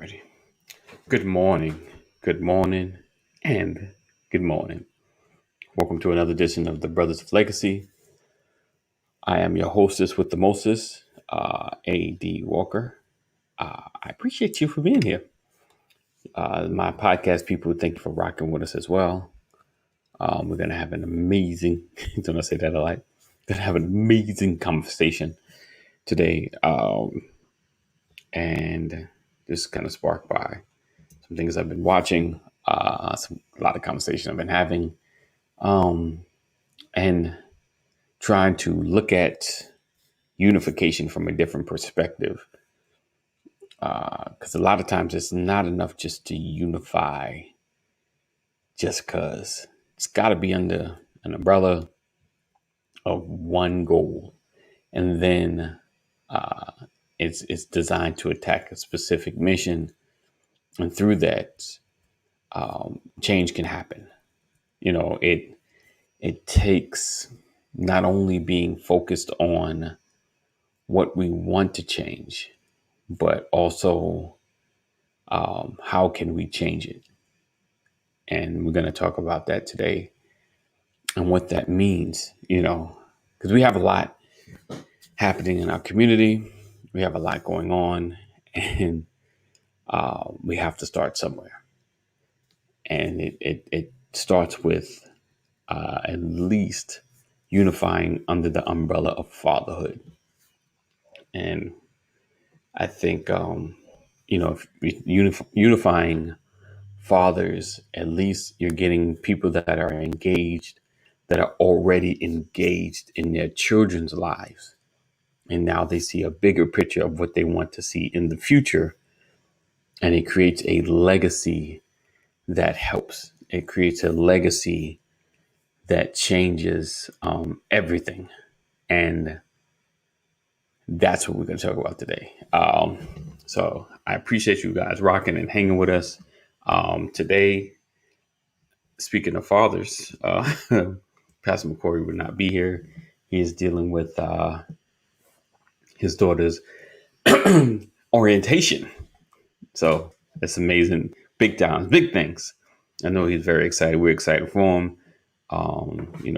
Alrighty. Good morning, good morning, and good morning. Welcome to another edition of the Brothers of Legacy. I am your hostess with the mostest, A.D. Walker. I appreciate you for being here. My podcast people, thank you for rocking with us as well. We're going to have an amazing, don't I say that a lot? Going to have an amazing conversation today. And this is kind of sparked by some things I've been watching, a lot of conversation I've been having, and trying to look at unification from a different perspective. Because a lot of times it's not enough just to unify just because. It's got to be under an umbrella of one goal. And then it's designed to attack a specific mission. And through that, change can happen. It takes not only being focused on what we want to change, but also how can we change it? And we're going to talk about that today and what that means, because we have a lot happening in our community. We have a lot going on, and we have to start somewhere. And it starts with at least unifying under the umbrella of fatherhood. And I think, if unifying fathers, at least you're getting people that are engaged, that are already engaged in their children's lives. And now they see a bigger picture of what they want to see in the future. And it creates a legacy that helps. It creates a legacy that changes everything. And that's what we're going to talk about today. So I appreciate you guys rocking and hanging with us. Today, speaking of fathers, Pastor McCory would not be here. He is dealing with his daughter's orientation. So that's amazing. Big times, big things. I know he's very excited. We're excited for him.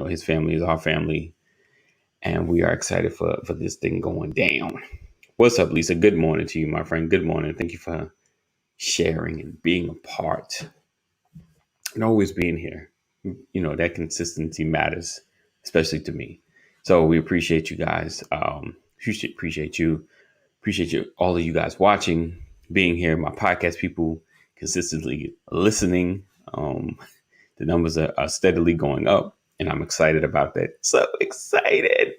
His family is our family. And we are excited for this thing going down. What's up, Lisa? Good morning to you, my friend. Good morning. Thank you for sharing and being a part and always being here. That consistency matters, especially to me. So we appreciate you guys. Appreciate you. Appreciate you, all of you guys watching, being here. My podcast people consistently listening. The numbers are steadily going up, and I'm excited about that. So excited.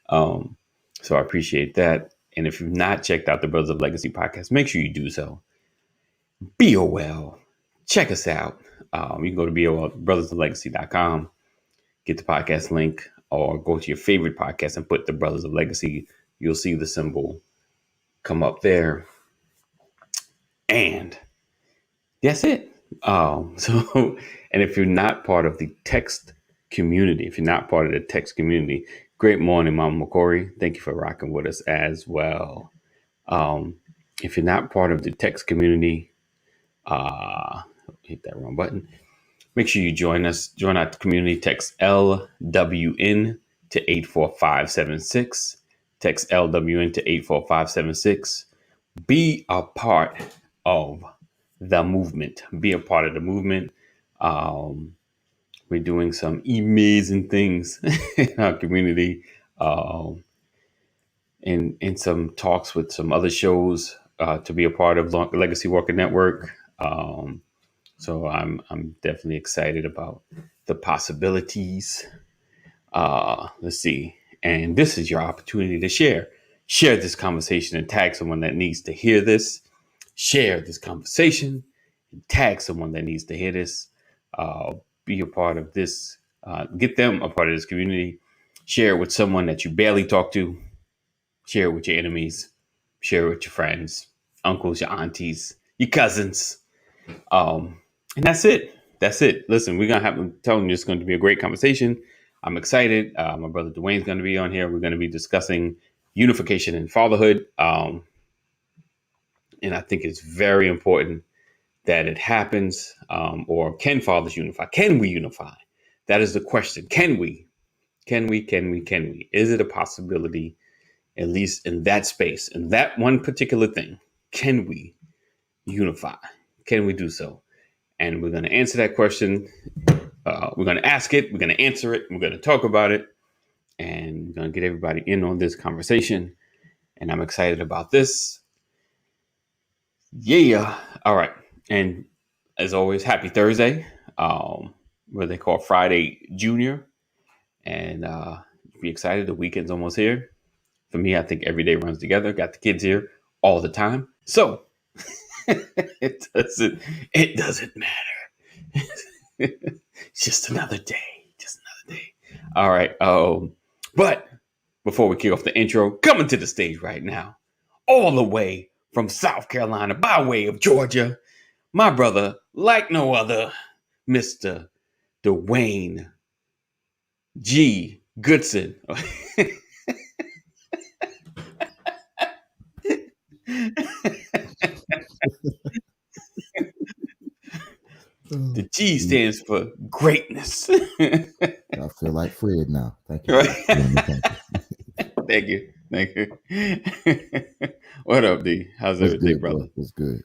So I appreciate that. And if you've not checked out the Brothers of Legacy podcast, make sure you do so. BOL. Check us out. You can go to brothersoflegacy.com, get the podcast link, or go to your favorite podcast and put the Brothers of Legacy. You'll see the symbol come up there. And that's it. And if you're not part of the text community, great morning, Mama McCory. Thank you for rocking with us as well. If you're not part of the text community, hit that wrong button. Make sure you join us. Join our community. Text LWN to 84576. Text LWN to 84576. Be a part of the movement. Be a part of the movement. We're doing some amazing things in our community. In some talks with some other shows to be a part of Legacy Walker Network. So I'm definitely excited about the possibilities. Let's see. And this is your opportunity to share. Share this conversation and tag someone that needs to hear this. Share this conversation and tag someone that needs to hear this. Be a part of this. Get them a part of this community. Share it with someone that you barely talk to. Share it with your enemies. Share it with your friends, uncles, your aunties, your cousins. And that's it. That's it. Listen, we're going to I'm telling you, it's going to be a great conversation. I'm excited. My brother Dwayne's going to be on here. We're going to be discussing unification and fatherhood. And and I think it's very important that it happens. Or can fathers unify? Can we unify? That is the question. Can we? Can we? Can we? Can we? Is it a possibility? At least in that space, in that one particular thing, can we unify? Can we do so? And we're going to answer that question. We're going to ask it. We're going to answer it. We're going to talk about it. And we're going to get everybody in on this conversation. And I'm excited about this. Yeah. All right. And as always, happy Thursday. What they call Friday Junior. And be excited. The weekend's almost here. For me, I think every day runs together. Got the kids here all the time. So it doesn't matter. It's just another day. Just another day. All right. But before we kick off the intro, coming to the stage right now, all the way from South Carolina by way of Georgia, my brother, like no other, Mr. Dwayne G. Goodson. The G stands for greatness. I feel like Fred now. Thank you. Right? Thank you. Thank you. What up, D? How's everything, good, brother? It's good.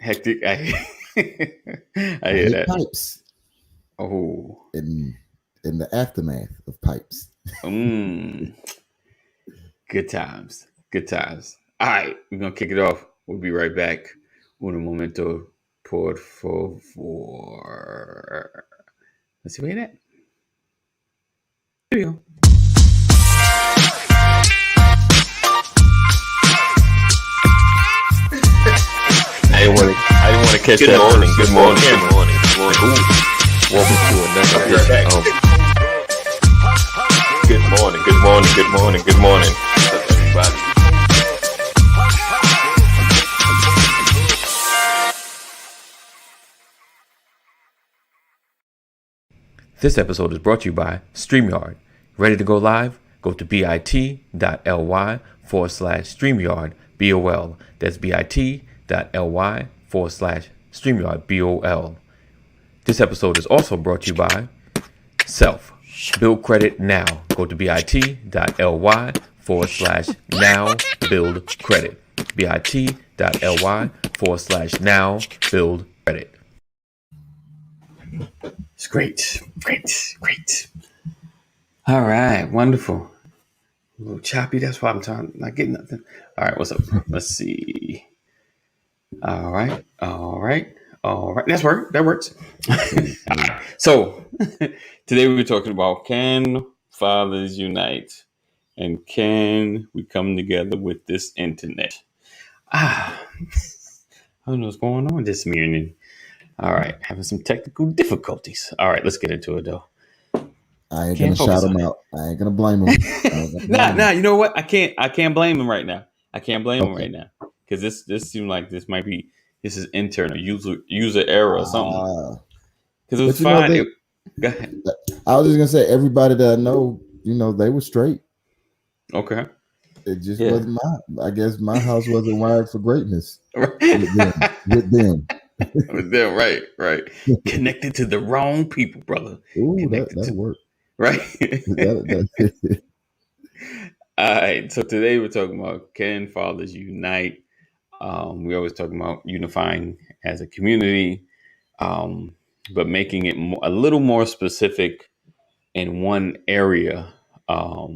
Hectic. I hear that. Pipes. Oh. In the aftermath of pipes. Good times. Good times. All right, we're gonna kick it off. We'll be right back. Un momento, por favor. Let's see where that. Here we go. I didn't want to catch that. Good morning. Welcome to another edition of Good morning. What's up, everybody? This episode is brought to you by StreamYard. Ready to go live? Go to bit.ly/StreamYard BOL. That's bit.ly/StreamYard BOL. This episode is also brought to you by Self. Build credit now. Go to bit.ly/now build credit. bit.ly/now build credit. It's great. All right, wonderful. A little choppy. That's why I'm not getting nothing. All right, what's up? Let's see. All right. That works. Right. So today we were talking about, can fathers unite, and can we come together with this internet? I don't know what's going on this morning. All right, having some technical difficulties. All right, let's get into it though. I ain't gonna shout him out. I ain't gonna blame him. Nah. You know what? I can't blame him right now. Because this seemed like this is internal user error or something. Because it was fine. Go ahead. I was just gonna say, everybody that I know, they were straight. Okay. It just wasn't I guess my house wasn't wired for greatness. With them. With them, right. Connected to the wrong people, brother. Ooh, that'll work. Right. All right. So today we're talking about, can fathers unite? We always talk about unifying as a community, but making it a little more specific in one area. I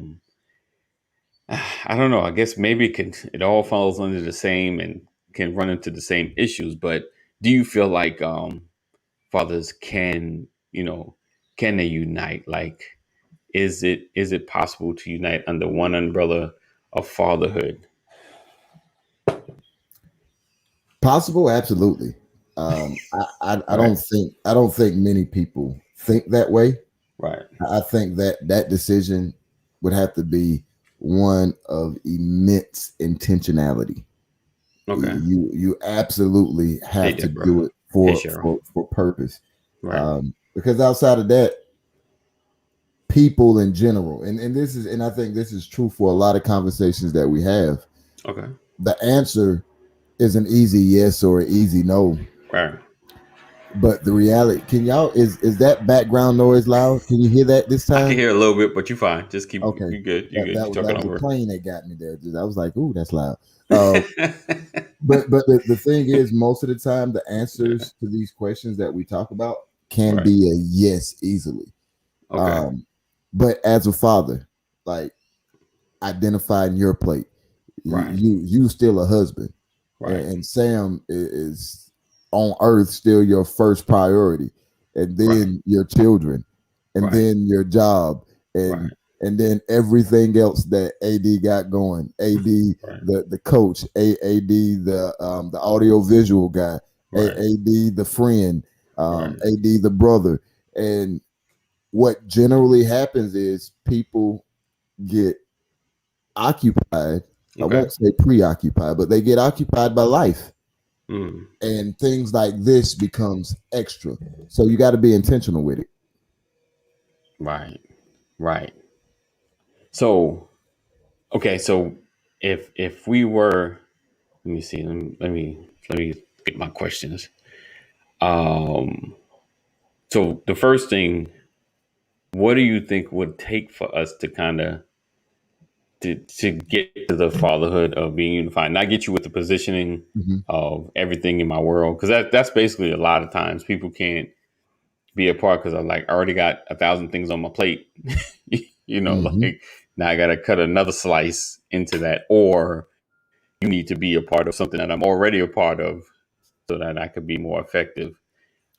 don't know. I guess maybe it all falls under the same and can run into the same issues. But do you feel like fathers can they unite? Like, is it possible to unite under one umbrella of fatherhood? Possible, absolutely. I don't think many people think that way. Right. I think that decision would have to be one of immense intentionality. Okay. You absolutely have to do it for purpose. Right. Because outside of that, people in general, and I think this is true for a lot of conversations that we have. Okay. the answer is an easy yes or an easy no. Right. But the reality, can y'all is that background noise loud? Can you hear that this I can time? hear a little bit, but you're fine. Just keep Okay, you good. You that good. that You was that talking was a over. plane that got me there. I was like, ooh, that's loud. Uh, but the thing is, most of the time, the answers to these questions that we talk about can Right. be a yes easily. Okay. But as a father, like identifying your plate, Right. you still a husband, Right. and Sam is on earth still your first priority, and Right. then your children, and Right. then your job, Right. and then everything else that AD got going. AD Right. the coach, AD the audio visual guy, Right. AD the friend, Right. AD the brother, and what generally happens is people get occupied. I Okay. won't say preoccupied, but they get occupied by life, Mm. and things like this becomes extra. So you got to be intentional with it. Right. Right. So okay. So if we were, let me see. Let me get my questions. Um. So the first thing, what do you think would take for us to kind of to get to the fatherhood of being unified? Not get you with the positioning Mhm. of everything in my world, because that's basically a lot of times people can't be a part because I already got 1,000 things on my plate. Mhm. Like now I got to cut another slice into that, or you need to be a part of something that I'm already a part of so that I could be more effective.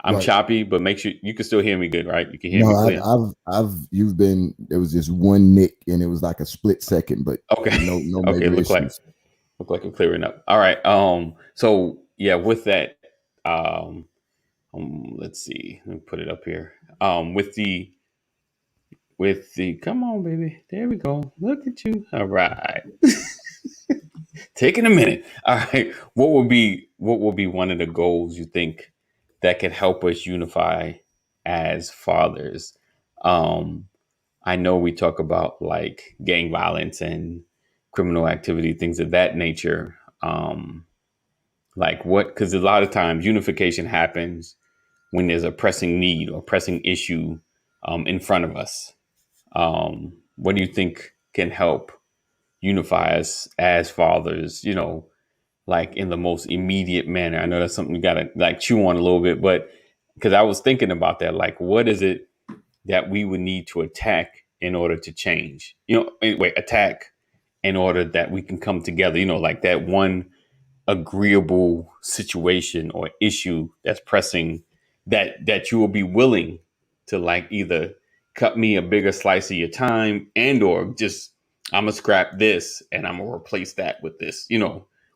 I'm Right. choppy, but make sure you can still hear me good, right? You can hear No, me I've, clear. I've, I've, you've been. There was just one nick, and it was like a split second, but Okay. no Okay. major issues. Look like I'm clearing up. All right. So yeah, with that, um, let's see. Let me put it up here. With the come on, baby. There we go. Look at you. All right. Taking a minute. All right. What will be one of the goals you think that could help us unify as fathers? Um, I know we talk about like gang violence and criminal activity, things of that nature. Like what? Because a lot of times unification happens when there's a pressing need or pressing issue in front of us. What do you think can help unify us as fathers? Like in the most immediate manner. I know that's something we gotta like chew on a little bit, but because I was thinking about that, like what is it that we would need to attack in order to change? Wait, attack in order that we can come together. Like that one agreeable situation or issue that's pressing that you will be willing to like either cut me a bigger slice of your time and or just I'm gonna scrap this and I'm gonna replace that with this,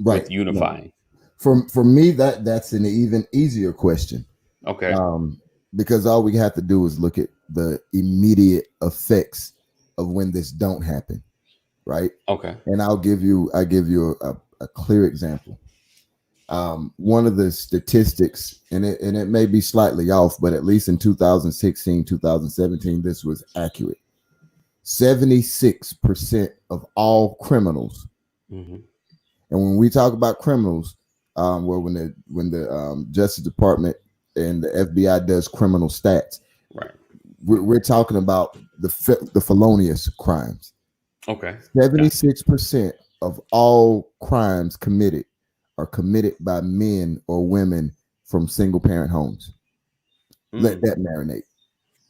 Right. with No. unifying. For me, that's an even easier question. Okay. Um, because all we have to do is look at the immediate effects of when this don't happen, right? Okay. And I give you a clear example. One of the statistics, and it may be slightly off, but at least in 2016, 2017, this was accurate. 76% of all criminals, Hmm. and when we talk about criminals, well, when the Justice Department and the FBI does criminal stats, Right. we're talking about the felonious crimes. Okay. Gotcha. 76% of all crimes committed are committed by men or women from single parent homes. Let Mm, that marinate.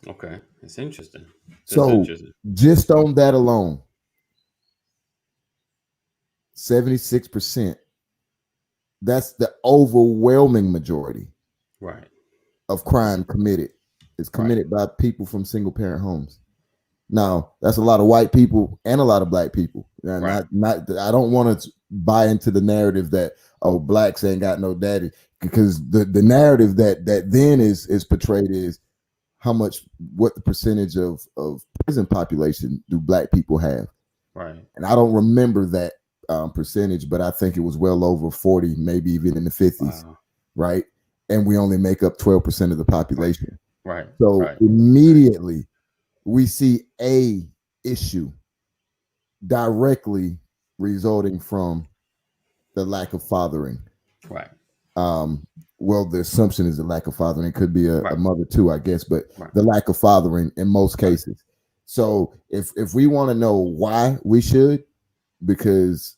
okay. It's interesting. That's So interesting. just on that alone, 76%, that's the overwhelming majority Right. of crime committed is Right. committed by people from single parent homes. Now, that's a lot of white people and a lot of black people. And Right. not I don't want to buy into the narrative that blacks ain't got no daddy, because the narrative that then is portrayed is what the percentage of prison population do black people have. Right. And I don't remember that percentage, but I think it was well over 40, maybe even in the 50s, Wow. right? And we only make up 12% of the Right. population. Right. So Right. immediately we see a issue directly resulting from the lack of fathering. Right. Well, the assumption is the lack of fathering. It could be a Right. mother too, I guess, but Right. the lack of fathering in most cases. So if we want to know why we should, because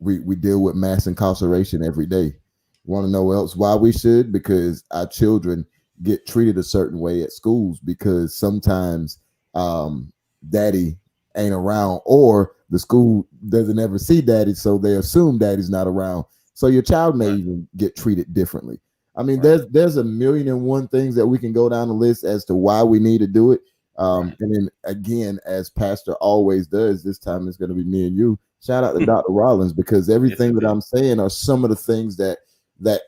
we deal with mass incarceration every day. Want to know else why we should? Because our children get treated a certain way at schools because sometimes daddy ain't around, or the school doesn't ever see daddy, so they assume daddy's not around. So your child may Right. even get treated differently. I mean, Right. there's a million and one things that we can go down the list as to why we need to do it. Right. And then again, as Pastor always does, this time it's going to be me and you. Shout out to Dr. Rollins, because everything that indeed. I'm saying are some of the things that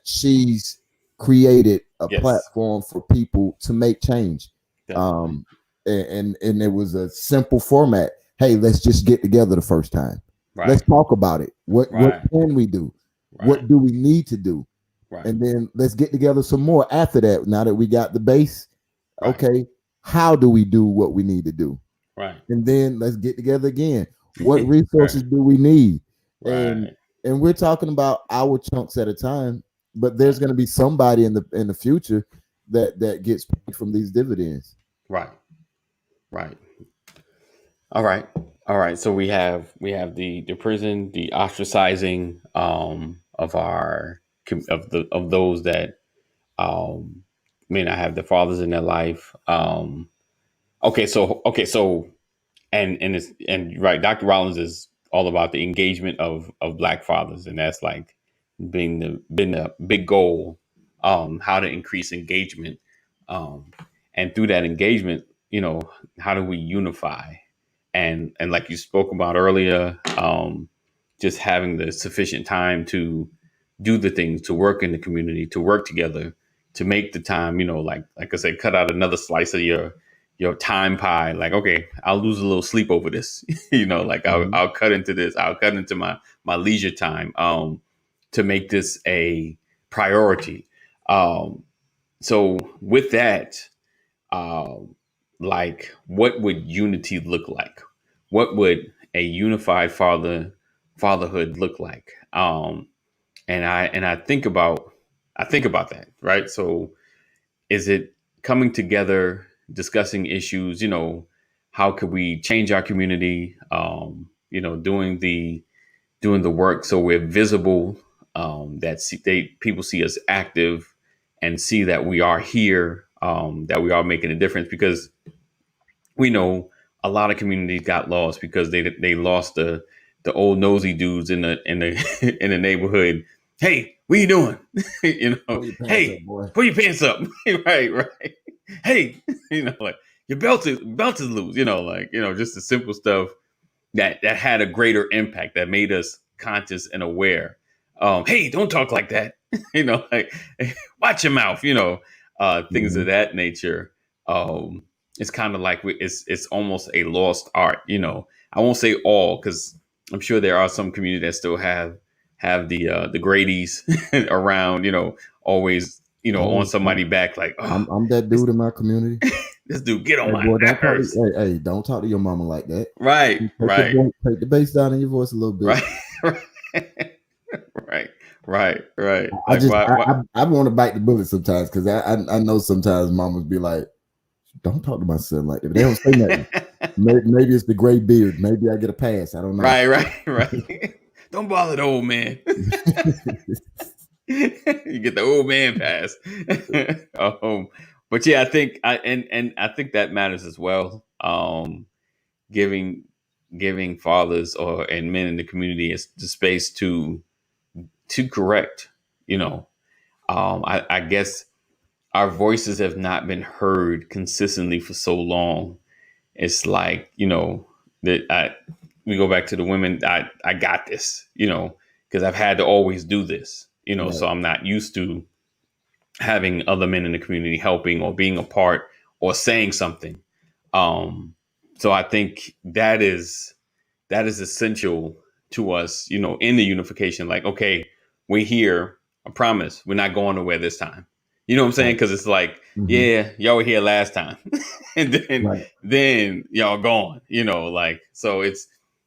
she's created a Yes. platform for people to make change. Definitely. And it was a simple format. Hey, let's just get together the first time. Right. Let's talk about it. What Right. can we do? Right. What do we need to do? Right. And then let's get together some more after that. Now that we got the base, Right. okay, how do we do what we need to do? Right. And then let's get together again. What resources do we need? Right. And we're talking about our chunks at a time, but there's going to be somebody in the future that gets paid from these dividends. Right. Right. All right. All right. So we have the prison, the ostracizing of our of those that may not have the fathers in their life. Okay. So and right, Dr. Rollins is all about the engagement of Black fathers, and that's like been the big goal. How to increase engagement, and through that engagement, how do we unify? And like you spoke about earlier, just having the sufficient time to do the things, to work in the community, to work together, to make the time, like I said, cut out another slice of your time pie. Like, okay, I'll lose a little sleep over this, like I'll cut into this, I'll cut into my leisure time, to make this a priority. So with that, like, what would unity look like? What would a unified fatherhood look like? And I think about that, right? So is it coming together, discussing issues? How could we change our community? Doing the work so we're visible, that people see us active and see that we are here, that we are making a difference, because we know a lot of communities got lost because they lost the old nosy dudes in the in the neighborhood. Hey, what you doing? Hey, pull your pants up. right. Hey, like your belt is loose. Just the simple stuff that had a greater impact, that made us conscious and aware. Hey, don't talk like that. Like, watch your mouth. Things of that nature. It's kind of like it's almost a lost art. I won't say all, because I'm sure there are some communities that still have the Grady's around. Always on somebody's back, like, oh, I'm that dude in my community. This dude get on Hey, my boy, nerves. hey, don't talk to your mama like that. Right. Take the bass down in your voice a little bit. Right. I want to bite the bullet sometimes, because I know sometimes mamas be like, don't talk to my son like that. But they don't say nothing. Maybe it's the gray beard. Maybe I get a pass. I don't know. Right. Don't bother the old man. You get the old man pass. But yeah, I think I think that matters as well. Giving fathers and men in the community the space to correct. I guess our voices have not been heard consistently for so long. It's like, that we go back to the women. I got this, because I've had to always do this, Right. So I'm not used to having other men in the community helping or being a part or saying something. So I think that is essential to us, in the unification. Like, okay, we're here. I promise we're not going nowhere this time. You know what I'm saying? Because it's like, yeah, y'all were here last time, and then y'all gone. Like, so it's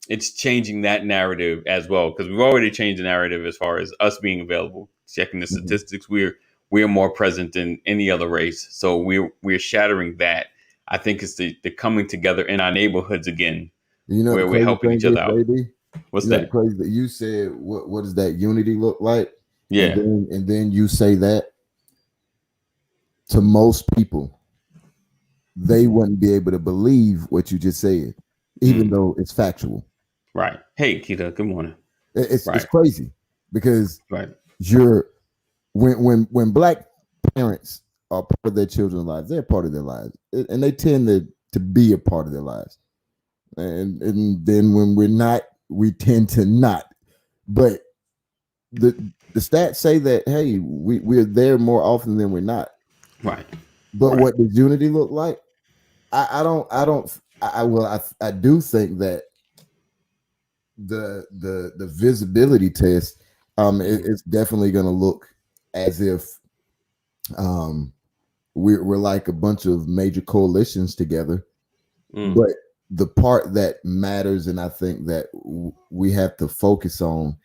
it's changing that narrative as well, because we've already changed the narrative as far as us being available. Checking the statistics, we're more present than any other race, so we're shattering that. I think it's the coming together in our neighborhoods again, You know the where we're crazy helping thing each is, other out. baby. What's You know the that? crazy that you said. What does that unity look like? Yeah, And then you say that to most people, they wouldn't be able to believe what you just said, even though it's factual. right. Hey, Kita, good morning. It's Right, crazy because right, you're when black parents are part of their children's lives, they're part of their lives, and they tend to be a part of their lives. And then when we're not, we tend to not. But the stats say that hey, we're there more often than we're not. right, But right. what does unity look like? I do think that the visibility test it's definitely going to look as if we're like a bunch of major coalitions together. But the part that matters, and I think that we have to focus on,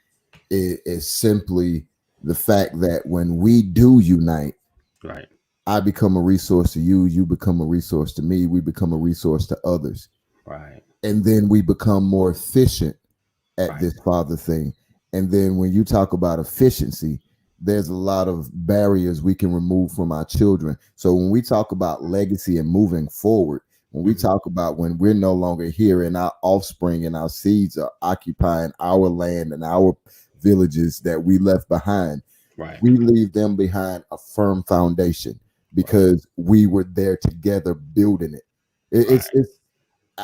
is simply the fact that when we do unite, Right, I become a resource to you, you become a resource to me, we become a resource to others. right, And then we become more efficient at right, this father thing. And then when you talk about efficiency, there's a lot of barriers we can remove from our children. So when we talk about legacy and moving forward, when we talk about when we're no longer here and our offspring and our seeds are occupying our land and our villages that we left behind, right, we leave them behind a firm foundation because we were there together building it.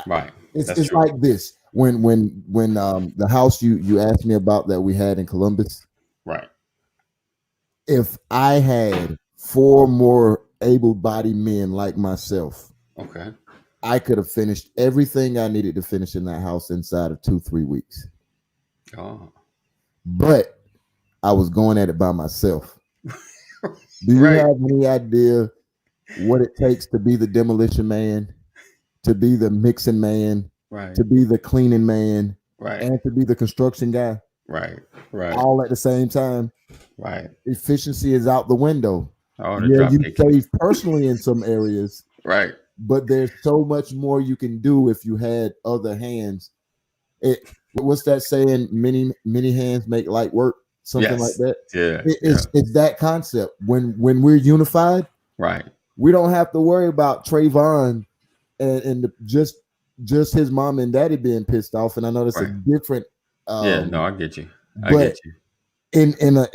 right. That's It's true. like this. When the house you asked me about that we had in Columbus, Right, if I had 4 more able-bodied men like myself, okay. I could have finished everything I needed to finish in that house inside of 2-3 weeks. Oh, But I was going at it by myself. Do you right, have any idea what it takes to be the demolition man, to be the mixing man, right, to be the cleaning man, right, and to be the construction guy right, right, all at the same time? right. Efficiency is out the window. Oh, the Yeah, drop you kick. save personally in some areas, Right, but there's so much more you can do if you had other hands. What's that saying? Many hands make light work. Something like yes, that. yeah, It's that concept. When we're unified, right, we don't have to worry about Trayvon just his mom and daddy being pissed off. And I know that's a right. different. Yeah, no, I get you. I But get you.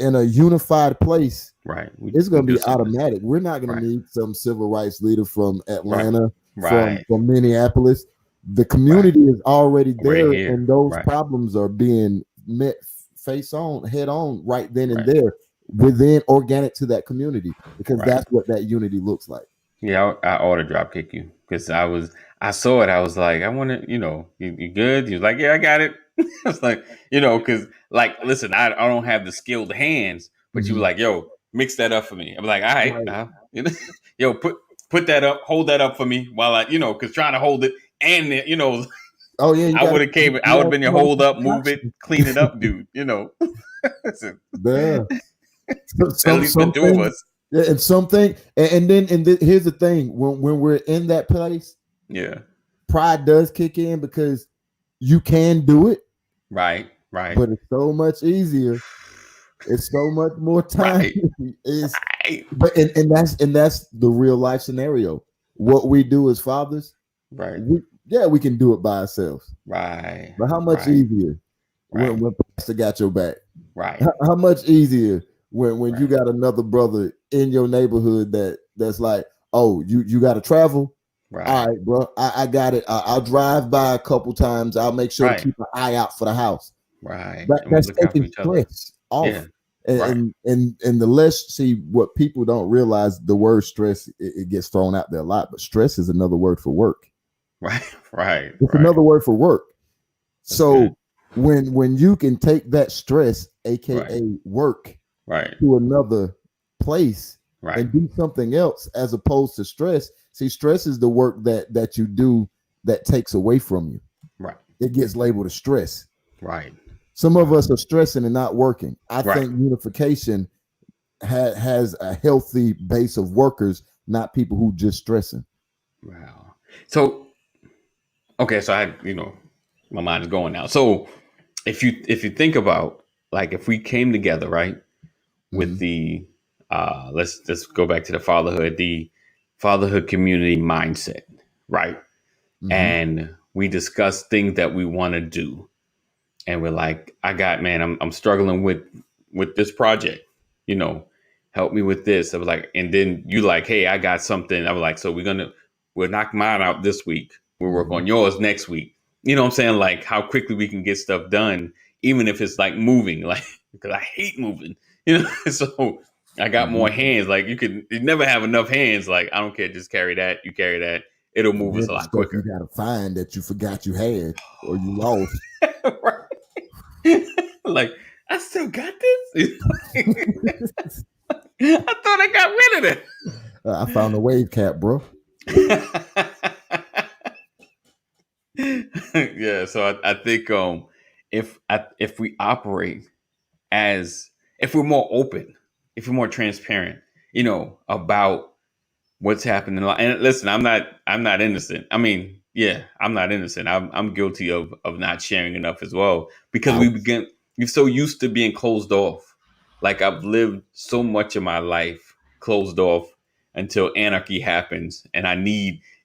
in a unified place, Right. it's We going to do be something. automatic. We're not going Right, to need some civil rights leader from right, Atlanta, right. from Minneapolis. The Right. community is already Right there, here. and those Right, problems are being met head on, right then and right. there, within organic to that community, because Right. that's what that unity looks like. Yeah, I ought to drop kick you because I saw it. I was like, I want to, you good? He was like, yeah, I got it. I was like, because like, listen, I don't have the skilled hands, but you were Mhm. like, yo, mix that up for me. I'm like, all right, Right. yo, put that up, hold that up for me while I, because trying to hold it and Oh yeah, you I got would have came, I you would got have been your to come up hold with up, move it, clean it up, dude. Listen, yeah. at least the two of Something. us. Yeah, and something, here's the thing: when we're in that place, Yeah. pride does kick in because you can do it, Right. Right. but it's so much easier. It's so much more time. Right. It's Right. but and that's the real life scenario. What we do as fathers, Right. we can do it by ourselves. Right. But how much Right. easier Right. when Pastor got your back? Right. How much easier when you Right. got another brother in your neighborhood that's like, oh, you got to travel. All Right. right, bro, I got it. I'll drive by a couple times. I'll make sure to Right. keep an eye out for the house. Right. That, And we that's look out for taking each other. stress Yeah. off. Right. And the less, see, what people don't realize, the word stress, it gets thrown out there a lot, but stress is another word for work. Right. Right. It's Right. another word for work. That's So when you can take that stress, aka Right. work, Right. to another place Right. and do something else as opposed to stress. See, stress is the work that you do that takes away from you. Right. it gets labeled as stress. Right. Some of us are stressing and not working. I Right. think unification has a healthy base of workers, not people who just stressing. Wow. So okay, so my mind is going now. So if you think about, like, if we came together, right, with Mhm. the let's go back to the fatherhood community mindset, right? Mhm. And we discuss things that we want to do, and we're like, I'm struggling with this project, you know, help me with this. I was like, and then you like, hey, I got something. I was like, so we'll knock mine out this week. We'll work on yours next week. You know what I'm saying? Like, how quickly we can get stuff done, even if it's like moving, like, because I hate moving, you know. So I got more hands. Like, you never have enough hands. Like, I don't care, just carry that. You carry that, it'll move us Then a the lot stuff you quicker. gotta find that you forgot you had or you lost. Right. Like, I still got this. I thought I got rid of I found a wave cap, bro. it. Yeah, so I think if we operate as, if we're more open, if we're more transparent, about what's happening. And listen, I'm not innocent. I mean, yeah, I'm not innocent. I'm guilty of not sharing enough as well, because Ouch. we're so used to being closed off. Like, I've lived so much of my life closed off until anarchy happens, and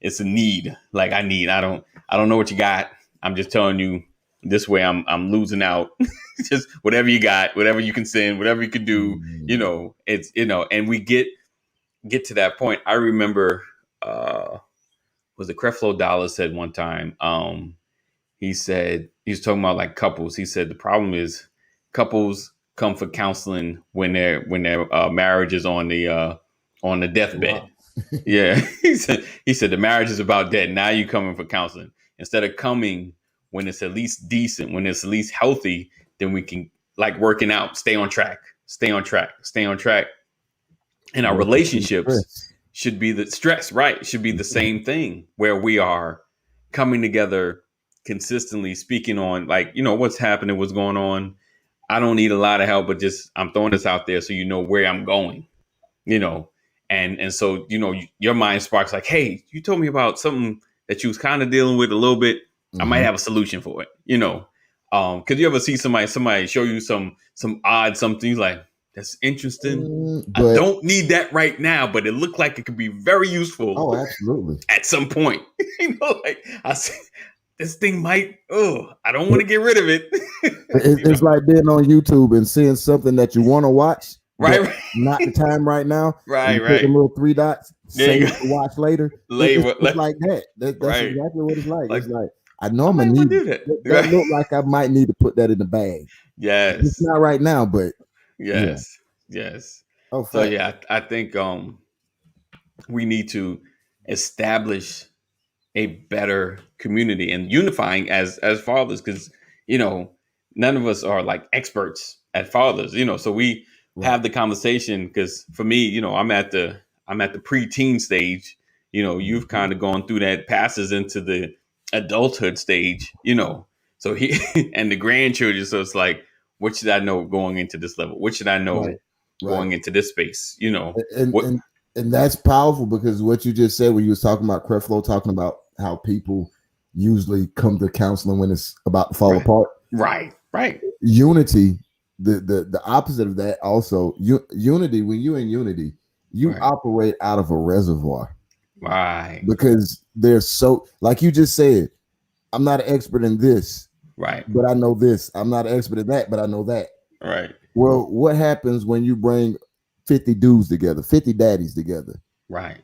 it's a need. Like, I don't know what you got. I'm just telling you, this way I'm losing out. Just whatever you got, whatever you can send, whatever you can do, it's, and we get to that point. I remember, was it Creflo Dollar said one time, he said, he was talking about like couples. He said the problem is couples come for counseling when their marriage is on the deathbed. Wow. Yeah. He said the marriage is about dead. Now you coming for counseling instead of coming when it's at least decent, when it's at least healthy. Then we can, like, working out, stay on track, stay on track, stay on track. And our Working through relationships stress. should be the stress, right? Should be the same thing, where we are coming together consistently, speaking on, like, what's happening, what's going on. I don't need a lot of help, but just, I'm throwing this out there so you know where I'm going, you know. And so, your mind sparks like, hey, you told me about something that you was kind of dealing with a little bit. I might Mhm. have a solution for it. Could you ever see somebody show you some odd something, like, that's interesting. I But don't need that right now, but it looked like it could be very useful oh, absolutely. at some point. Like, I see this thing might. Oh, I don't want to get rid of it. It's like being on YouTube and seeing something that you want to watch, Right, but right, not the time right now. And you right, click the right. little three dots, There save you to watch later. It's like that. That's right. exactly what it's like. Like, It's like I know I I'm gonna might want need to do that. that. Right. Look like I might need to put that in the bag. It's Yes, not right now, but yeah. yes, yes. Oh, So fact. yeah, I think we need to establish a better community and unifying as fathers, because none of us are like experts at fathers, so we Right. have the conversation. Because for me, I'm at the preteen stage. You've kind of gone through that, passes into the adulthood stage, so he and the grandchildren. So it's like, what should I know going into this level? What should I Right. know Right. going into this space? and What? and and that's powerful because what you just said when you was talking about Creflo, talking about how people usually come to counseling when it's about to fall Right, apart. right. Unity, the opposite of that, also unity. When you're in unity, you Right. operate out of a reservoir Right. because there's so, like you just said, I'm not an expert in this, Right. but I know this. I'm not an expert in that, but I know that. Right. Well, what happens when you bring 50 dudes together, 50 daddies together? Right.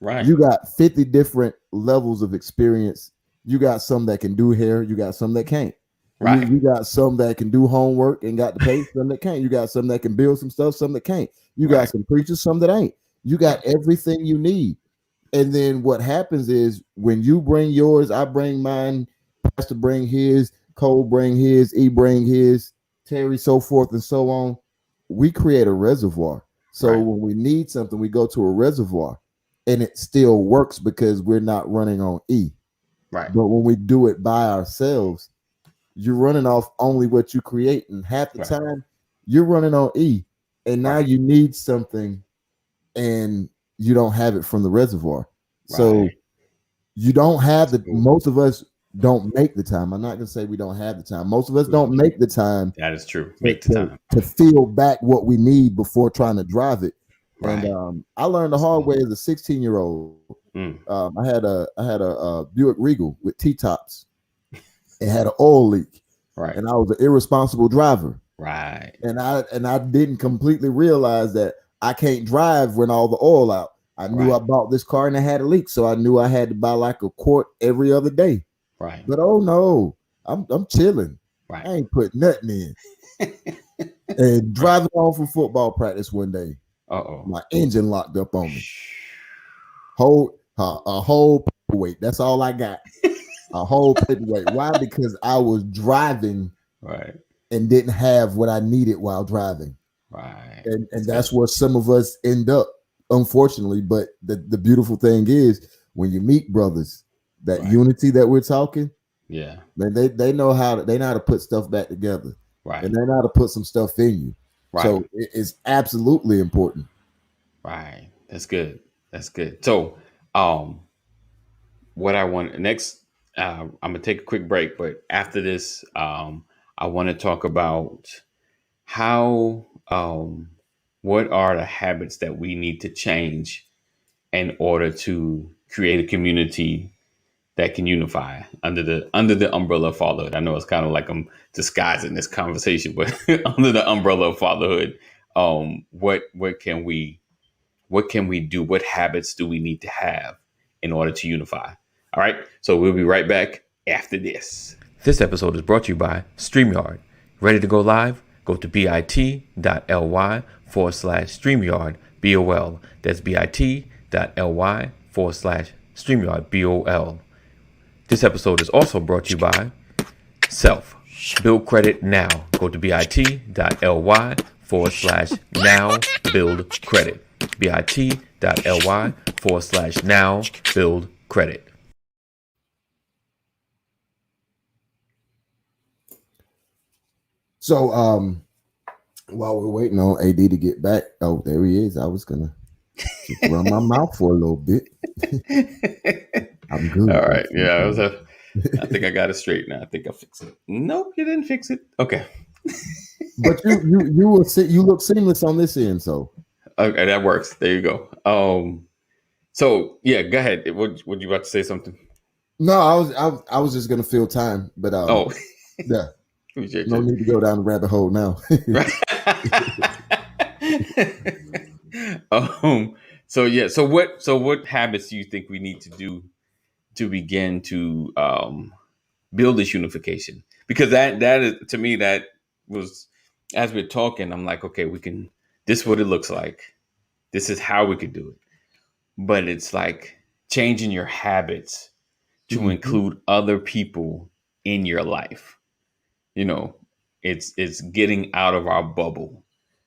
Right. You got 50 different levels of experience. You got some that can do hair, you got some that can't. Right. You got some that can do homework and got the pay, some that can't. You got some that can build some stuff, some that can't. You got Right. some preachers, some that ain't. You got everything you need. And then what happens is when you bring yours, I bring mine, Pastor bring his, Cole bring his, E bring his, Terry, so forth and so on. We create a reservoir. So Right. when we need something, we go to a reservoir and it still works because we're not running on E. Right. But when we do it by ourselves, you're running off only what you create, and half the Right. time you're running on E, and now Right. you need something, and you don't have it from the reservoir. So Right. you don't have the. Cool. Most of us don't make the time. I'm not gonna say we don't have the time. Most of us don't make the time That is true. Make the time. to feel back what we need before trying to drive it. Right. And I learned the hard way as a 16-year-old. I had a Buick Regal with T-tops. It had an oil leak, Right. and I was an irresponsible driver. Right. And I didn't completely realize that I can't drive when all the oil out. I knew Right. I bought this car and it had a leak, so I knew I had to buy like a quart every other day. Right. But oh no, I'm chilling. Right. I ain't put nothing in. And driving home from football practice one day, my engine locked up on me. A whole paperweight. That's all I got. A whole paperweight. Why? Because I was driving Right. and didn't have what I needed while driving. Right. And that's where some of us end up, unfortunately. But the beautiful thing is when you meet brothers, that Right. unity that we're talking, Yeah. man, they know how to put stuff back together. Right. And they know how to put some stuff in you. Right. So it's absolutely important. Right. That's good. That's good. So, what I want next, I'm gonna take a quick break, but after this, I want to talk about how, what are the habits that we need to change in order to create a community that can unify under the umbrella of fatherhood. I know it's kind of like I'm disguising this conversation, but under the umbrella of fatherhood, what can we do? What habits do we need to have in order to unify? All right. So we'll be right back after this. This episode is brought to you by StreamYard. Ready to go live? Go to bit.ly/StreamYard BOL. That's bit.ly/StreamYard BOL. This episode is also brought to you by Self. Build credit now. Go to bit.ly/now build credit. bit.ly/now build credit. So while we're waiting on AD to get back, oh, there he is. I was gonna run my mouth for a little bit. I'm good. All right. Yeah, I think I got it straight now. I think I fixed it. Nope, you didn't fix it. Okay. But you look seamless on this end, so Okay, that works. There you go. So yeah, go ahead. Would you about to say something? no, I was just gonna fill time, but yeah, Appreciate no you. need to go down the rabbit hole now. So yeah. So what habits do you think we need to do to begin to build this unification? Because that is, to me, that was, as we're talking, I'm like, okay, we can. This is what it looks like. This is how we could do it. But it's like changing your habits to include other people in your life. You know, it's getting out of our bubble.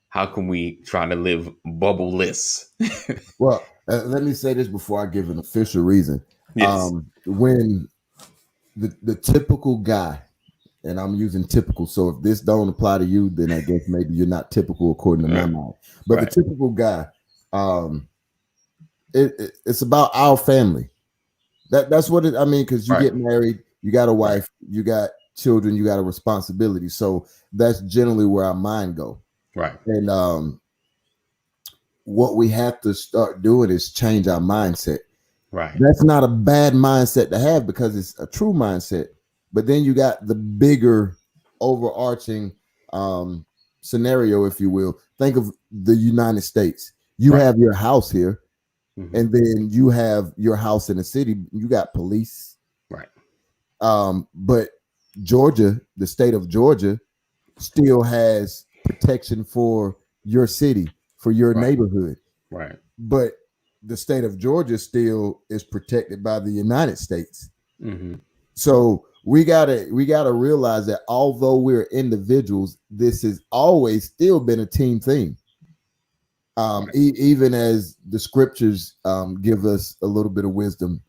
How can we try to live bubble-less? Well, let me say this before I give an official reason. Yes. When the typical guy, and I'm using typical, so if this don't apply to you, then I guess maybe you're not typical according to my mind. But the typical guy, it's about our family. That's what I mean, because you get married, you got a wife, you got children, you got a responsibility. So that's generally where our mind go. Right. And what we have to start doing is change our mindset. Right. That's not a bad mindset to have because it's a true mindset. But then you got the bigger overarching scenario, if you will. Think of the United States. You have your house here, and then you have your house in the city. You got police. Right. But Georgia, the state of Georgia, still has protection for your city, for your neighborhood. Right. But the state of Georgia still is protected by the United States. So we gotta realize that although we're individuals, this has always still been a team thing. Even as the scriptures give us a little bit of wisdom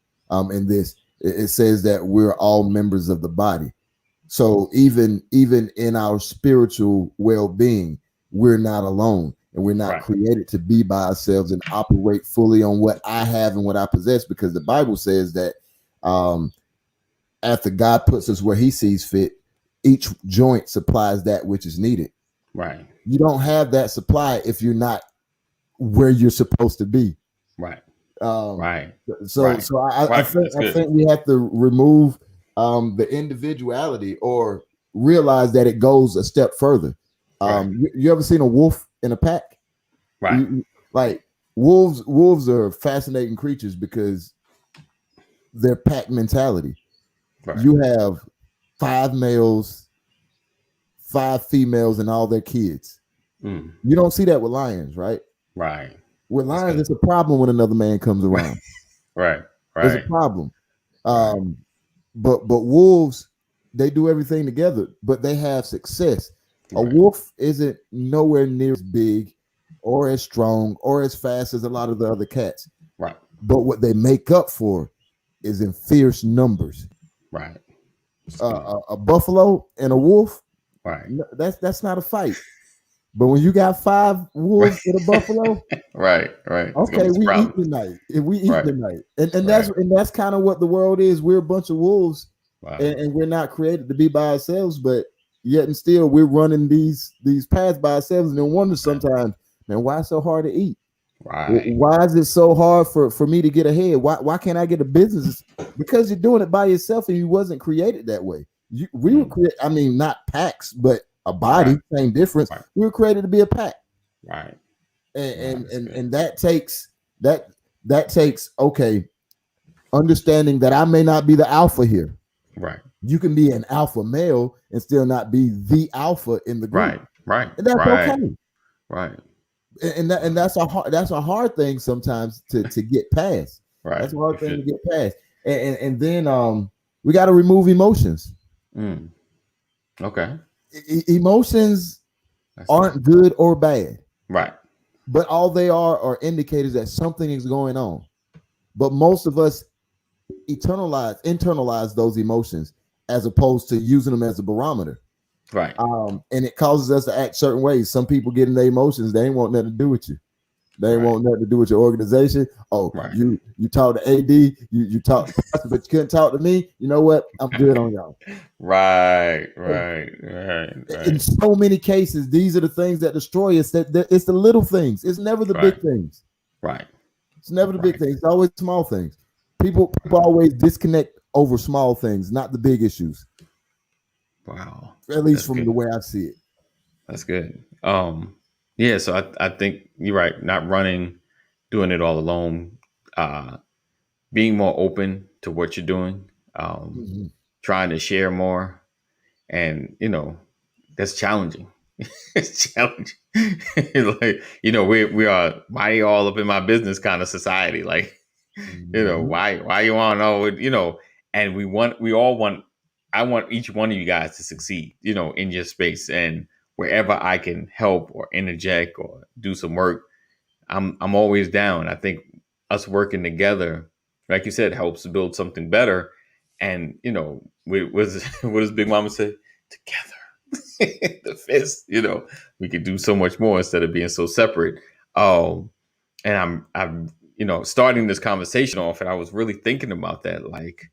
in this, it says that we're all members of the body. So even in our spiritual well-being, we're not alone, and we're not Right. created to be by ourselves and operate fully on what I have and what I possess, because the Bible says that after God puts us where he sees fit, each joint supplies that which is needed. Right. You don't have that supply if you're not where you're supposed to be. Right. Um, Right. So, Right. so I Right. think That's good. we have to remove the individuality, or realize that it goes a step further. Right. You ever seen a wolf in a pack? Right. Like wolves are fascinating creatures because they're pack mentality. Right. You have 5 males, 5 females, and all their kids. Mm. You don't see that with lions, right? Right. With That's lions, good. it's a problem when another man comes around. Right. It's Right. a problem. But wolves, they do everything together, but they have success. A Right. wolf isn't nowhere near as big or as strong or as fast as a lot of the other cats. Right. But what they make up for is in fierce numbers. Right. That's good. A buffalo and a wolf, Right. that's not a fight. But when you got 5 wolves with a buffalo, Right. Right. It's gonna okay, be some we eat problems. tonight. We eat Right. tonight, and that's kind of what the world is. We're a bunch of wolves, Wow. and we're not created to be by ourselves, but yet and still we're running these paths by ourselves, and then wonder sometimes, man, why it's so hard to eat? Right. Why is it so hard for me to get ahead? Why can't I get a business? Because you're doing it by yourself, and you wasn't created that way. We were created. I mean, not packs, but a body. Right. Same difference. Right. We were created to be a pack. Right. And That's good. and that takes okay, understanding that I may not be the alpha here. Right. You can be an alpha male and still not be the alpha in the group. Right. Right. And that's Right. okay. Right. And that's a hard thing sometimes to get past. Right. That's a hard You thing to should. get past. And then we got to remove emotions. Mm. Okay. Emotions That's aren't good or bad, right. but all they are indicators that something is going on. But most of us internalize those emotions as opposed to using them as a barometer. Right. And it causes us to act certain ways. Some people get in their emotions, they ain't want nothing to do with you. They ain't Right. want nothing to do with your organization. Oh, Right. you talk to AD, you talk to Pastor, but you couldn't talk to me. You know what? I'm good on y'all. Right. Right. Right. In Right. so many cases, these are the things that destroy us. That it's the little things. It's never the big Right. thing. Right. It's never the big Right. things. It's always small things. People always disconnect over small things, not the big issues. Wow. At least That's from good. the way I see it. That's good. Yeah, so I think you're right. Not running, doing it all alone, being more open to what you're doing, Mhm. trying to share more. And, that's challenging. It's challenging. Like, we are, why are you all up in my business kind of society? Like, Mhm. why you want to know, and I want each one of you guys to succeed, in your space, and wherever I can help or interject or do some work, I'm always down. I think us working together, like you said, helps to build something better. And, what does Big Mama say? Together, the fist, we could do so much more instead of being so separate. And I'm starting this conversation off, and I was really thinking about that, like,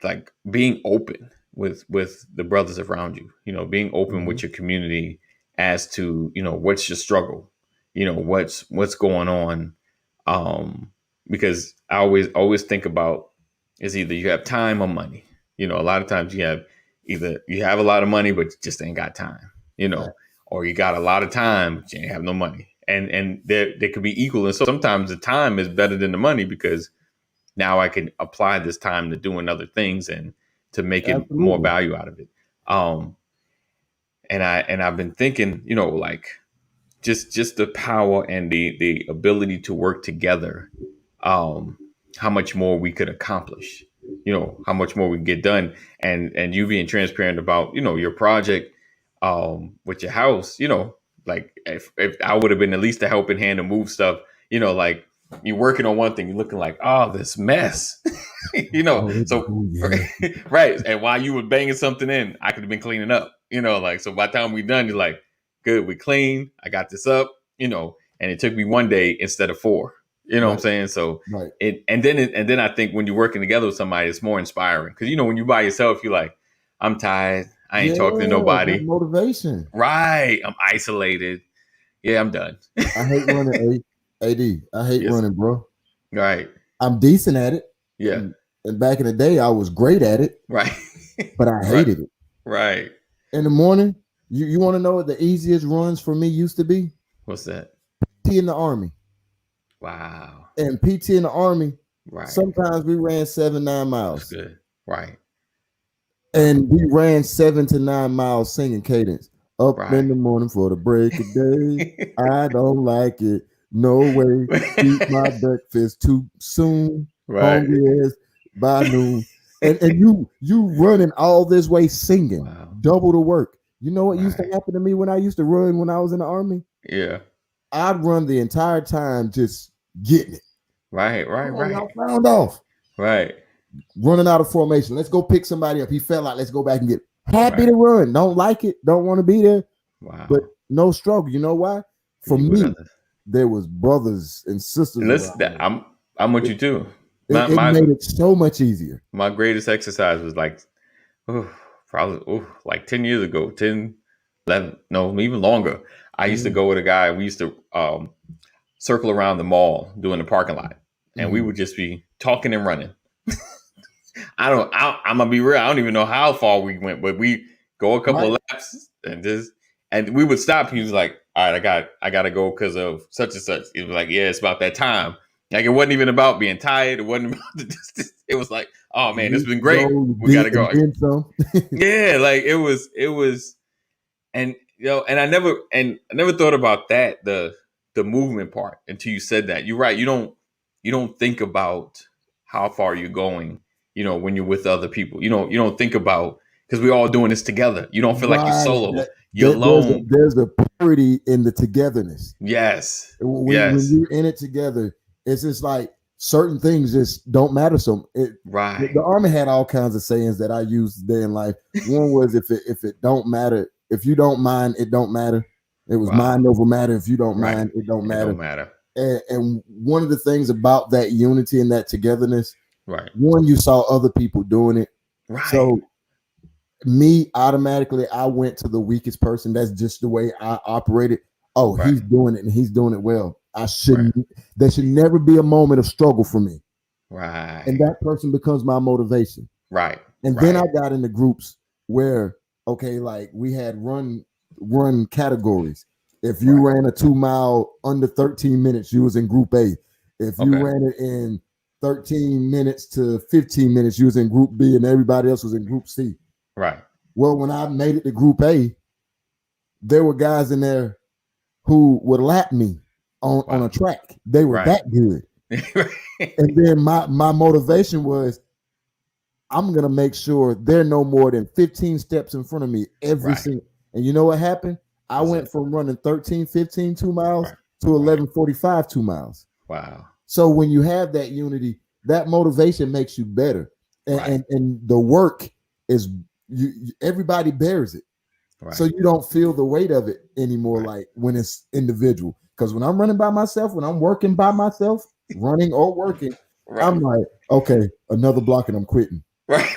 like being open with the brothers around you, being open with your community as to, what's your struggle, what's going on. Because I always think about, is either you have time or money. A lot of times either you have a lot of money but you just ain't got time, Right. or you got a lot of time but you ain't have no money. And they could be equal. And so sometimes the time is better than the money, because now I can apply this time to doing other things and to making more Absolutely. value out of it. And I've been thinking, like just the power and the ability to work together, how much more we could accomplish, how much more we can get done. And you being transparent about, your project, with your house, like if I would have been at least a helping hand to move stuff, like you're working on one thing, you're looking like, oh, this mess, So yeah. right, and while you were banging something in, I could have been cleaning up, like so. By the time we done, you're like, good, we clean. I got this up, and it took me one day instead of 4. You know what I'm Right. saying? So Right. and then I think when you're working together with somebody, it's more inspiring because when you're by yourself, you're like, I'm tired. I ain't Yeah, talking to that nobody. motivation. Right. I'm isolated. Yeah, I'm done. I hate running, AD. I hate Yes. running, bro. Right. I'm decent at it. Yeah. And back in the day, I was great at it, Right. but I hated it. Right. In the morning, you want to know what the easiest runs for me used to be? What's that? PT in the Army. Wow. And PT in the Army, Right. sometimes we ran 7-9 That's miles. good. Right. And we ran 7 to 9 miles singing cadence. Up Right. in the morning for the break of day. I don't like it. No way. Eat my breakfast too soon. Right. Hungry as by noon. And you running all this way singing. Wow. Double the work. You know what used to Right. happen to me when I used to run when I was in the Army? Yeah. I'd run the entire time just getting it. Right. Right. Oh, Right. y'all found off. Right. Running out of formation. Let's go pick somebody up. He fell out. Let's go back and get it. Happy Right. to run. Don't like it. Don't want to be there. Wow. But no struggle. You know why? For You me, with others. there was brothers and sisters. Listen, around me. I'm with you too. It My made it so much easier. my greatest exercise was like, probably like 10 years ago, 10, 11, no, even longer. I used to go with a guy. We used to circle around the mall doing the parking lot, and we would just be talking and running. I'm gonna be real. I don't even know how far we went, but we go a couple of laps and we would stop. He was like, "All right, I got to go because of such and such." It was like, "Yeah, it's about that time." Like it wasn't even about being tired. It wasn't about the distance. It was like, "Oh man, this has been great. We got to go." Yeah, like it was, and and I never thought about that the movement part until you said that. You're right. You don't think about how far you're going. When you're with other people, you don't think about because we're all doing this together. You don't feel like you're solo. You're alone. There's a purity in the togetherness. Yes. When Yes. you're in it together, it's just like certain things just don't matter. So Right. the Army had all kinds of sayings that I used today in life. One was if it don't matter, if you don't mind, it don't matter. It was mind over matter. If you don't mind, it don't matter. It don't matter. And one of the things about that unity and that togetherness, Right. one, you saw other people doing it. Right. So me, automatically, I went to the weakest person. That's just the way I operated. Oh, Right. he's doing it and he's doing it well. I shouldn't. There should never be a moment of struggle for me. Right. And that person becomes my motivation. Right. And then I got into groups where, okay, like we had run categories. If you ran a 2 mile under 13 minutes, you was in group A. If you ran it in 13 minutes to 15 minutes, you was in group B, and everybody else was in group C. Right. Well, when I made it to group A, there were guys in there who would lap me on a track. They were that good. And then my motivation was, I'm gonna make sure they're no more than 15 steps in front of me every single. And you know what happened? I went from running 13-15 2 miles to 11:45 2 miles. Wow. So when you have that unity, that motivation makes you better, and the work is everybody bears it. Right. So you don't feel the weight of it anymore, like when it's individual. Because when I'm running by myself, when I'm working by myself, running or working, I'm like, okay, another block and I'm quitting. Right.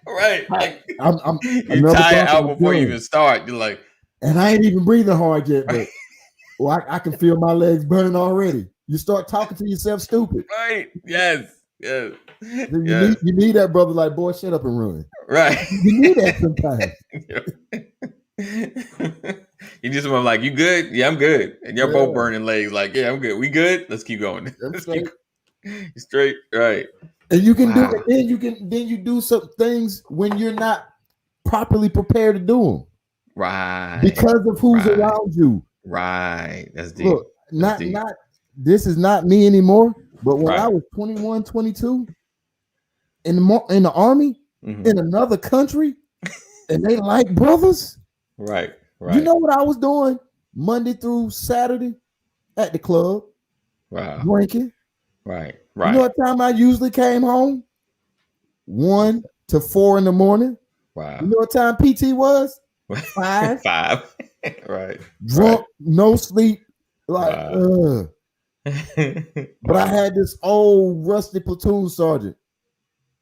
Right. Like, I'm you tired out before you even start. You're like, and I ain't even breathing hard yet, but I can feel my legs burning already. You start talking to yourself stupid. Right. Yes. Yes. You need that brother like, boy, shut up and run. Right. You need that sometimes. You just want like, you good? Yeah, I'm good. And you're both burning legs. Like, yeah, I'm good. We good? Let's keep going. Let's keep straight. Right. And you can do it. Then you do some things when you're not properly prepared to do them. Right. Because of who's around you. Right. That's deep. Look, this is not me anymore. But when I was 21, 22 in the Army, in another country, and they like brothers. Right. You know what I was doing Monday through Saturday? at the club, Wow. drinking. Right. You know Right. what time I usually came home? 1 to 4 in the morning. Wow. You know what time PT was? 5. 5. Right. Right. Drunk, no sleep. Like, Wow. But I Wow. had this old rusty platoon sergeant,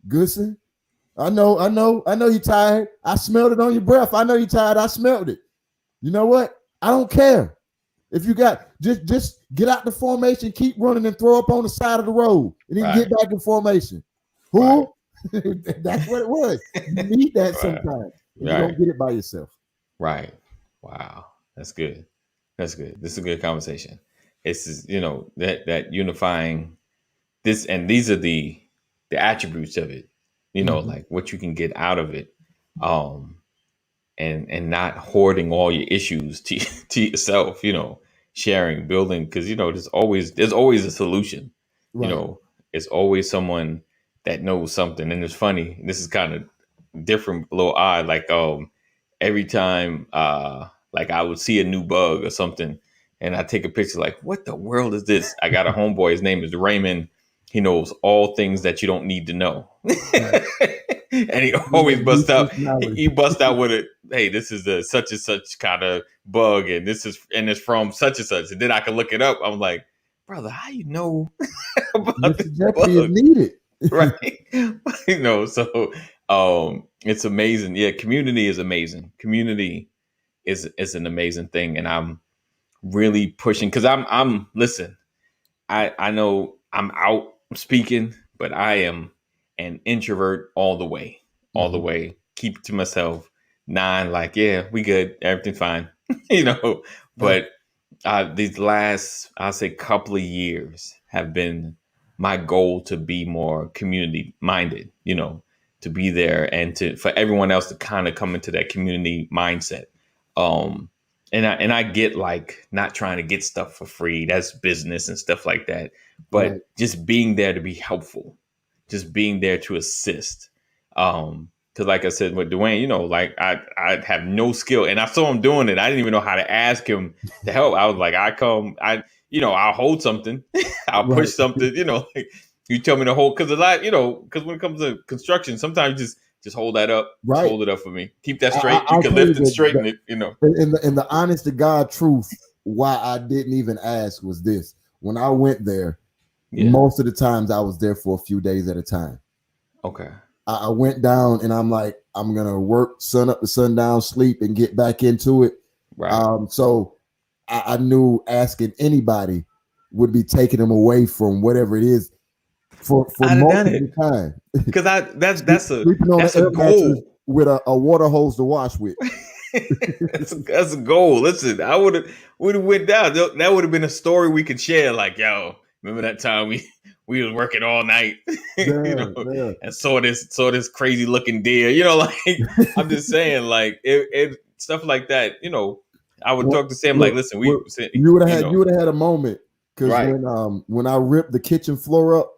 Goodson. I know you're tired. I smelled it on your breath. I know you're tired. I smelled it. You know what? I don't care. If you got just get out the formation, keep running and throw up on the side of the road, and then get back in formation. Who? Right. That's what it was. You need that sometimes. You don't get it by yourself. Right. Wow. That's good. That's good. This is a good conversation. It's that unifying this, and these are the attributes of it. Like what you can get out of it, and not hoarding all your issues to yourself. Sharing, building, because there's always a solution. Right. It's always someone that knows something. And it's funny. This is kind of different, a little odd. Like every time like I would see a new bug or something, and I take a picture, like, what the world is this? I got a homeboy, his name is Raymond. He knows all things that you don't need to know. And he always busts out. He busts out with it. Hey, this is a such and such kind of bug, and it's from such and such. And then I can look it up. I'm like, brother, how you know about this bug? Is needed. Right. So it's amazing. Yeah, community is amazing. Community is an amazing thing, and I'm really pushing, because I'm listen, I know I'm out speaking, but I am an introvert all the way. Keep it to myself. 9, like, yeah, we good, everything fine. But these last, I'll say, couple of years have been my goal to be more community minded, to be there, and for everyone else to kind of come into that community mindset. And I get, like, not trying to get stuff for free. That's business and stuff like that. But just being there to be helpful, just being there to assist. Because like I said with Dwayne, like I have no skill, and I saw him doing it. I didn't even know how to ask him to help. I was like, I'll hold something, I'll push something. Like, you tell me to hold, because a lot, because when it comes to construction, sometimes you just hold that up. Right. Just hold it up for me. Keep that straight. You can lift and straighten it. In the honest to God truth, why I didn't even ask was this: when I went there, most of the times I was there for a few days at a time. Okay. I went down, and I'm like, I'm gonna work sun up to sundown, sleep, and get back into it. Right. So I knew asking anybody would be taking them away from whatever it is for most of the time. Because that's a goal with a water hose to wash with. that's a goal. Listen, I would have went down. That would have been a story we could share. Like, yo, remember that time we was working all night, and saw this crazy looking deer. Like, I'm just saying, like, it stuff like that. I would talk to Sam, like, listen, you would have had a moment, because when I ripped the kitchen floor up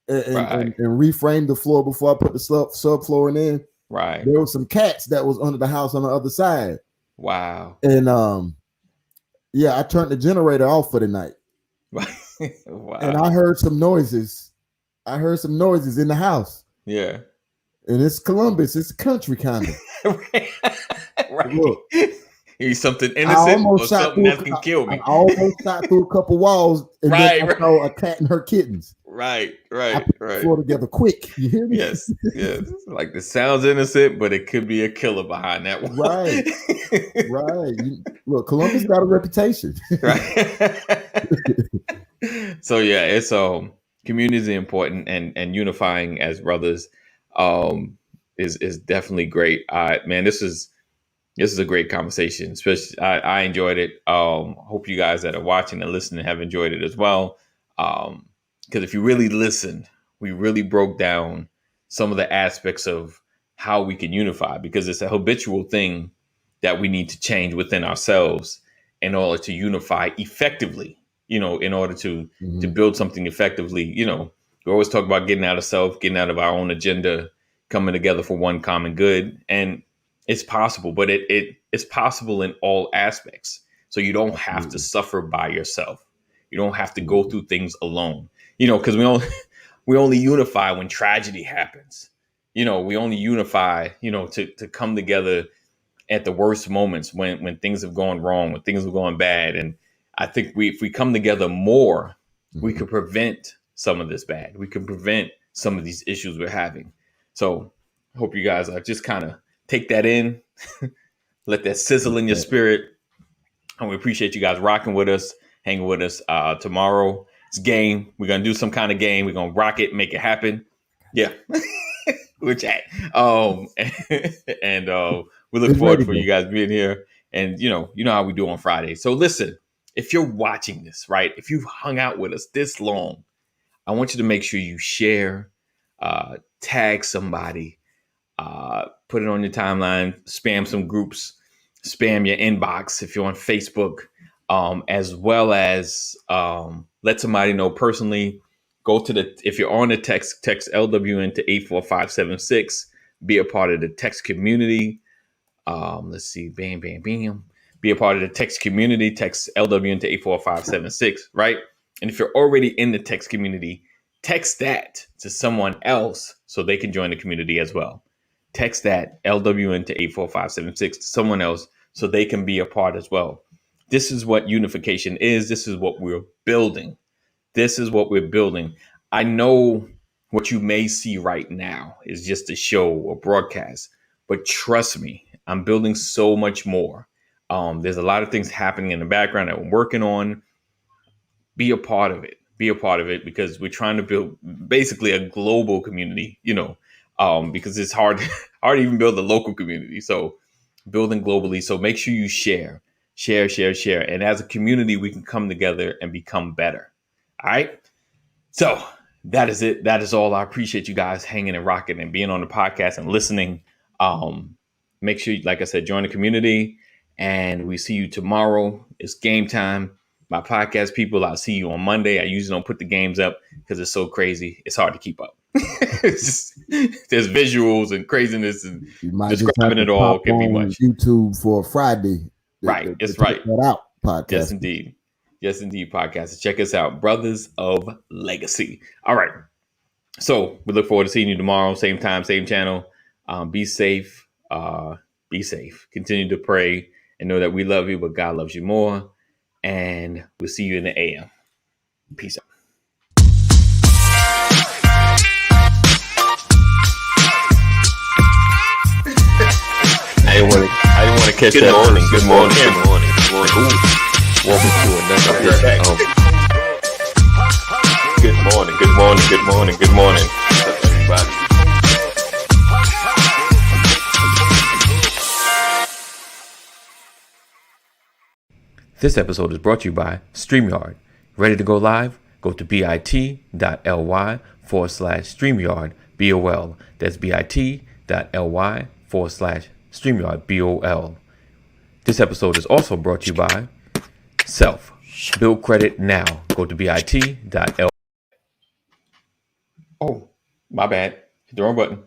and reframed the floor before I put the subflooring in. Right. There was some cats that was under the house on the other side. Wow. And I turned the generator off for the night. Wow. And I heard some noises. In the house. Yeah. And it's Columbus. It's country kind of. Right. Look, he's something innocent or something that can kill me. I almost shot through a couple walls, and then I saw a cat and her kittens. Right. I put the floor together quick. You hear me? Yes. Like, this sounds innocent, but it could be a killer behind that one. Right. Look, Columbus got a reputation. Right. So yeah, it's community is important, and unifying as brothers is definitely great. Man, this is a great conversation. Especially, I enjoyed it. Hope you guys that are watching and listening have enjoyed it as well. Because if you really listen, we really broke down some of the aspects of how we can unify, because it's a habitual thing that we need to change within ourselves in order to unify effectively, in order to build something effectively. We always talk about getting out of self, getting out of our own agenda, coming together for one common good. And it's possible, but it's possible in all aspects. So you don't have to suffer by yourself. You don't have to go through things alone. Because we only unify when tragedy happens. We only unify, to come together at the worst moments when things have gone wrong, when things have gone bad. And I think if we come together more, we could prevent some of this bad. We can prevent some of these issues we're having. So I hope you guys just kind of take that in, let that sizzle in your spirit. And we appreciate you guys rocking with us, hanging with us. Tomorrow it's game. We're going to do some kind of game. We're going to rock it, make it happen. Yeah. We're chat. And we look forward for you guys being here. And you know how we do on Friday. So listen, if you're watching this, right, if you've hung out with us this long, I want you to make sure you share, tag somebody, put it on your timeline, spam some groups, spam your inbox if you're on Facebook, as well as let somebody know personally. Go to if you're on the text LWN to 84576. Be a part of the text community. Let's see, bam, bam, bam. Be a part of the text community. Text LWN to 84576, right? And if you're already in the text community, text that to someone else so they can join the community as well. Text that LWN to 84576 to someone else so they can be a part as well. This is what unification is. This is what we're building. This is what we're building. I know what you may see right now is just a show or broadcast, but trust me, I'm building so much more. There's a lot of things happening in the background that we're working on. Be a part of it. Be a part of it because we're trying to build basically a global community, because it's hard to even build a local community. So building globally. So make sure you share. And as a community, we can come together and become better. All right. So that is it. That is all. I appreciate you guys hanging and rocking and being on the podcast and listening. Make sure, like I said, join the community and we see you tomorrow. It's game time. My podcast people, I'll see you on Monday. I usually don't put the games up because it's so crazy. It's hard to keep up. There's visuals and craziness and describing it all can be much. YouTube for Friday. Right. It's right. That out podcast. Yes, indeed. Yes, indeed, podcast. Check us out, Brothers of Legacy. All right. So we look forward to seeing you tomorrow, same time, same channel. Be safe. Be safe. Continue to pray and know that we love you, but God loves you more. And we'll see you in the AM. Peace out. I didn't want to catch that. Good morning. Welcome to another edition of Good morning. What's up, everybody? This episode is brought to you by StreamYard. Ready to go live? Go to bit.ly/StreamYard BOL. That's bit.ly/StreamYard BOL. This episode is also brought to you by Self. Build credit now. Go to bit.ly. Oh, my bad. Hit the wrong button.